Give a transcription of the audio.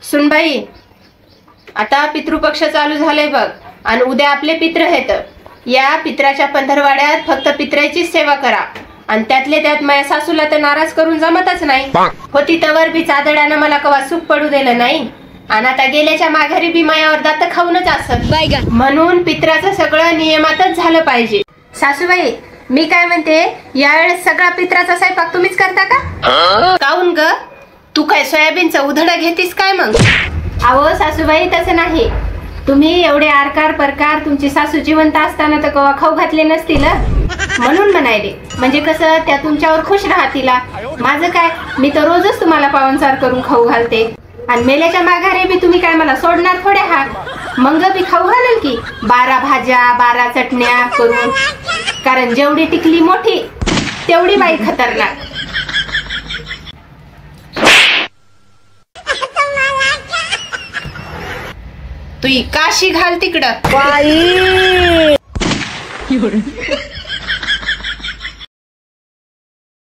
सुनबाई, आता पितृपक्ष चालू झाले बघ, आणि उद्या आपले पित्र आहेत. या पित्राच्या पंधरवाड्यात फक्त पित्राचीच सेवा करा, आणि त्यातले त्यात माझ्या सासूला तर नाराज करून जमतच नाही. होती तवर बी चादड्यानं मला कवा सुख पडू दिलं नाही, आणि आता गेल्याच्या माघारी बी मायावर दात खाऊनच असत. म्हणून पित्राचं सगळं नियमातच झालं पाहिजे. सासूबाई, मी काय म्हणते, यावेळेस सगळा पित्राचा स्वयंपाक तुम्हीच करता का? काऊन ग, तू काय सोयाबीनचं उधड घेतीस काय मग? अहो सासूबाई, तसं नाही. तुम्ही एवढे आरकार परकार तुमची सासू जिवंत असताना तर कवा खाऊ घातले नसतील, म्हणून म्हणायले. म्हणजे कसं, त्या तुमच्यावर खुश राहतील. माझं काय, मी तर रोजच तुम्हाला पावनसार करून खाऊ घालते, आणि मेल्याच्या माघारी बी तुम्ही काय मला सोडणार थोड्या आहात. मग बी खाऊ घालेल की 12 भाज्या 12 चटण्या करून. कारण जेवढी टिकली मोठी तेवढी बाई खतरनाक. तू काशी घाल तिकडं बाई.